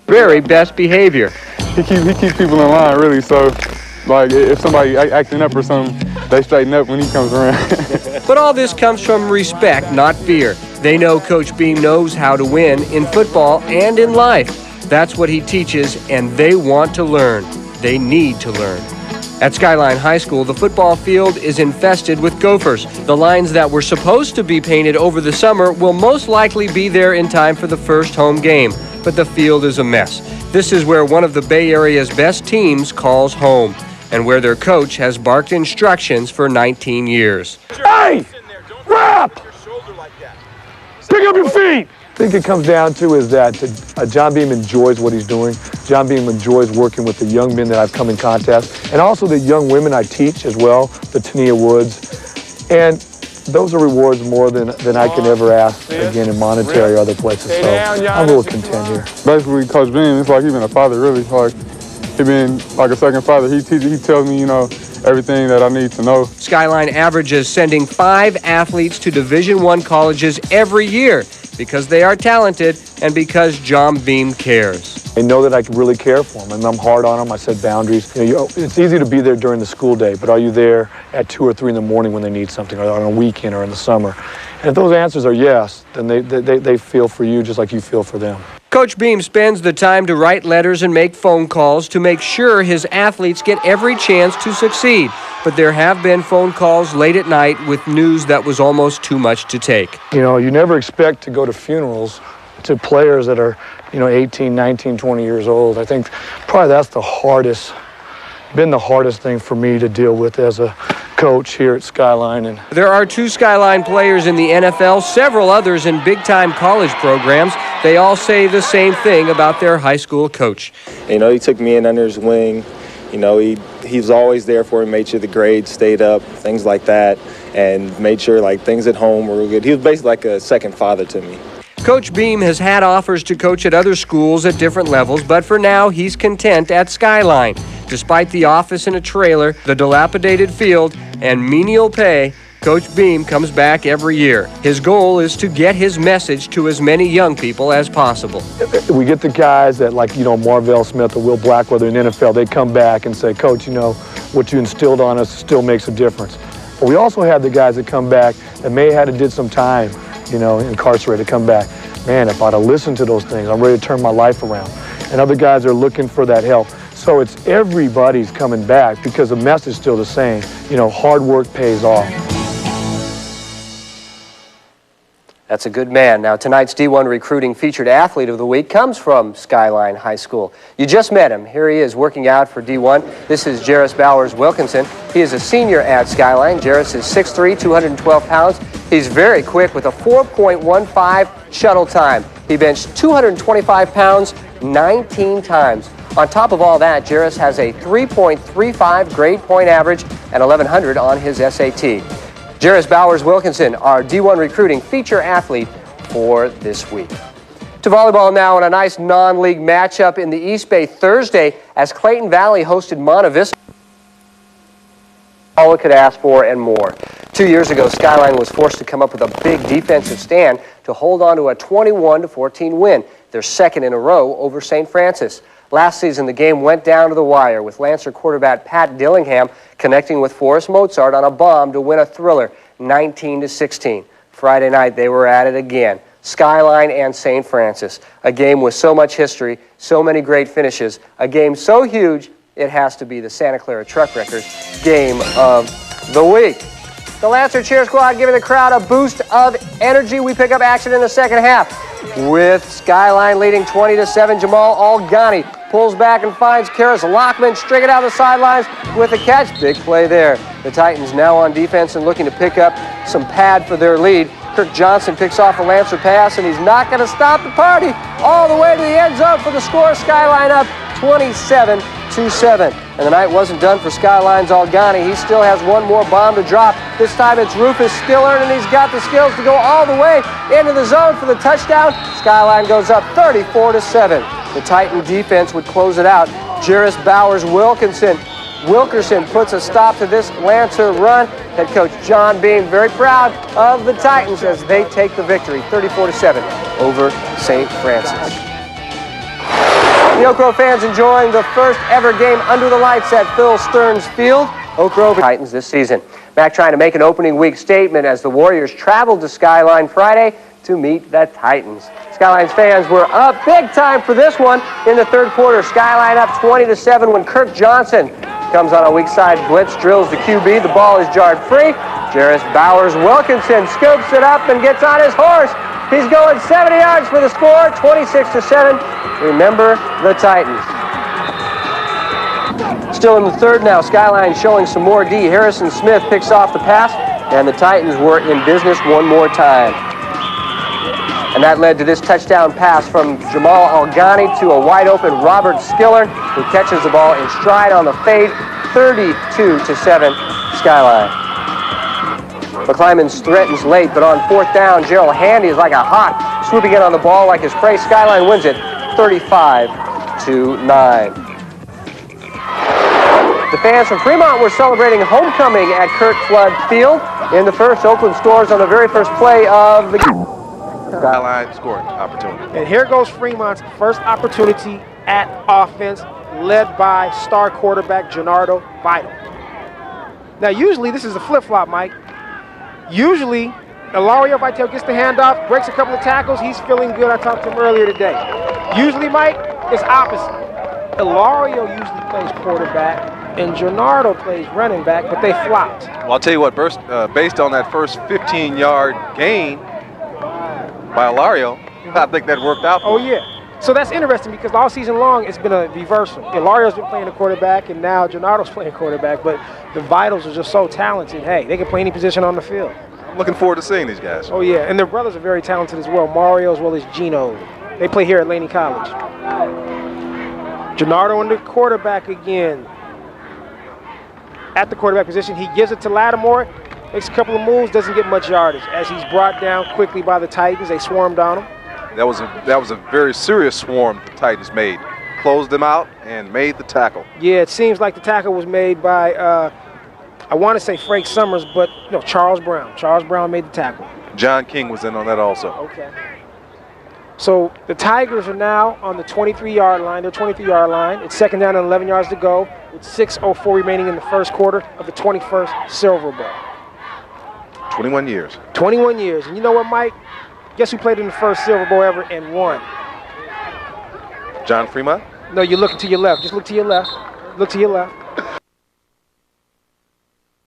very best behavior. He keeps people in line, really, so like if somebody acting up or something, they straighten up when he comes around. But all this comes from respect, not fear. They know Coach Beam knows how to win in football and in life. That's what he teaches, and they want to learn. They need to learn. At Skyline High School, the football field is infested with gophers. The lines that were supposed to be painted over the summer will most likely be there in time for the first home game, but the field is a mess. This is where one of the Bay Area's best teams calls home, and where their coach has barked instructions for 19 years. Hey! Wrap! Pick up your feet! I think it comes down to is that John Beam enjoys what he's doing. John Beam enjoys working with the young men that I've come in contact, and also the young women I teach as well, the Tania Woods. And those are rewards more than I can ever ask, again, in monetary or other places. So I'm a little content here. Basically, Coach Beam, it's like he's been a father, really. Like, he been like a second father. He tells me, everything that I need to know. Skyline averages sending 5 athletes to Division I colleges every year because they are talented and because John Beam cares. They know that I really care for them, and I'm hard on them. I set boundaries. It's easy to be there during the school day, but are you there at 2 or 3 in the morning when they need something, or on a weekend or in the summer? And if those answers are yes, then they feel for you just like you feel for them. Coach Beam spends the time to write letters and make phone calls to make sure his athletes get every chance to succeed. But there have been phone calls late at night with news that was almost too much to take. You never expect to go to funerals to players that are, 18, 19, 20 years old. I think probably that's been the hardest thing for me to deal with as a coach here at Skyline. And there are 2 Skyline players in the NFL, several others in big-time college programs. They all say the same thing about their high school coach. He took me in under his wing. He was always there for me, made sure the grades stayed up, things like that, and made sure things at home were good. He was basically like a second father to me. Coach Beam has had offers to coach at other schools at different levels, but for now he's content at Skyline. Despite the office in a trailer, the dilapidated field, and menial pay, Coach Beam comes back every year. His goal is to get his message to as many young people as possible. We get the guys that Marvell Smith or Will Blackweather in the NFL, they come back and say, Coach, what you instilled on us still makes a difference. But we also have the guys that come back that may have did some time, incarcerated, come back. Man, if I'd have listened to those things, I'm ready to turn my life around. And other guys are looking for that help. So it's everybody's coming back because the message is still the same. Hard work pays off. That's a good man. Now, tonight's D1 Recruiting Featured Athlete of the Week comes from Skyline High School. You just met him. Here he is working out for D1. This is Jarris Bowers-Wilkinson. He is a senior at Skyline. Jarris is 6'3", 212 pounds. He's very quick with a 4.15 shuttle time. He benched 225 pounds 19 times. On top of all that, Jarris has a 3.35 grade point average and 1,100 on his SAT. Jarris Bowers-Wilkinson, our D1 Recruiting Feature Athlete for this week. To volleyball now, in a nice non-league matchup in the East Bay Thursday as Clayton Valley hosted Monte Vista. All it could ask for and more. 2 years ago, Skyline was forced to come up with a big defensive stand to hold on to a 21-14 win, their second in a row over St. Francis. Last season, the game went down to the wire with Lancer quarterback Pat Dillingham connecting with Forrest Mozart on a bomb to win a thriller, 19-16. Friday night, they were at it again. Skyline and St. Francis, a game with so much history, so many great finishes, a game so huge, it has to be the Santa Clara Truck Wreckers Game of the Week. The Lancer cheer squad giving the crowd a boost of energy. We pick up action in the second half with Skyline leading 20-7. Jamal Alghani pulls back and finds Karis Lockman stringing out the sidelines with a catch. Big play there. The Titans now on defense and looking to pick up some pad for their lead. Kirk Johnson picks off a Lancer pass, and he's not going to stop the party all the way to the end zone for the score. Skyline up 27-7. And the night wasn't done for Skyline's Alghani. He still has one more bomb to drop. This time it's Rufus Stillard, and he's got the skills to go all the way into the zone for the touchdown. Skyline goes up 34-7. The Titan defense would close it out. Jarris Bowers-Wilkinson puts a stop to this Lancer run. Head coach John Beam very proud of the Titans as they take the victory 34-7 over St. Francis. The Oak Grove fans enjoying the first ever game under the lights at Phil Stearns Field. Oak Grove Titans this season. Mac trying to make an opening week statement as the Warriors traveled to Skyline Friday to meet the Titans. Skyline's fans were up big time for this one in the third quarter. Skyline up 20-7 when Kirk Johnson comes on a weak side blitz, drills the QB. The ball is jarred free. Jarris Bowers-Wilkinson scoops it up and gets on his horse. He's going 70 yards for the score, 26-7. Remember the Titans. Still in the third now. Skyline showing some more D. Harrison Smith picks off the pass, and the Titans were in business one more time. And that led to this touchdown pass from Jamal Alghani to a wide-open Robert Skiller, who catches the ball in stride on the fade, 32-7 Skyline. McClymans threatens late, but on fourth down, Gerald Handy is like a hawk, swooping in on the ball like his prey. Skyline wins it 35-9. The fans from Fremont were celebrating homecoming at Kurt Flood Field. In the first, Oakland scores on the very first play of the game. Skyline scoring opportunity. And here goes Fremont's first opportunity at offense, led by star quarterback Gennardo Vital. Now, usually this is a flip-flop, Mike. Usually, Ilario Vital gets the handoff, breaks a couple of tackles. He's feeling good. I talked to him earlier today. Usually, Mike, it's opposite. Ilario usually plays quarterback, and Gennardo plays running back, but they flopped. Well, I'll tell you what, based on that first 15-yard gain by Ilario, I think that worked out. Oh, yeah. So that's interesting because all season long it's been a reversal. Ilario's been playing the quarterback, and now Gennardo's playing quarterback, but the Vitals are just so talented. Hey, they can play any position on the field. I'm looking forward to seeing these guys. Oh, yeah, and their brothers are very talented as well, Mario as well as Gino. They play here at Laney College. Gennardo under quarterback again. At the quarterback position, he gives it to Lattimore, makes a couple of moves, doesn't get much yardage. As he's brought down quickly by the Titans, they swarmed on him. That was a very serious swarm the Titans made. Closed them out and made the tackle. Yeah, it seems like the tackle was made by, I want to say Frank Summers, but no, Charles Brown. Charles Brown made the tackle. John King was in on that also. Okay. So the Tigers are now on the 23-yard line. They're 23-yard line. It's second down and 11 yards to go with 6:04 remaining in the first quarter of the 21st Silver Bowl. 21 years. 21 years. And you know what, Mike? Guess who played in the first Silver Bowl ever and won? John Fremont? No, you're looking to your left. Just look to your left. Look to your left.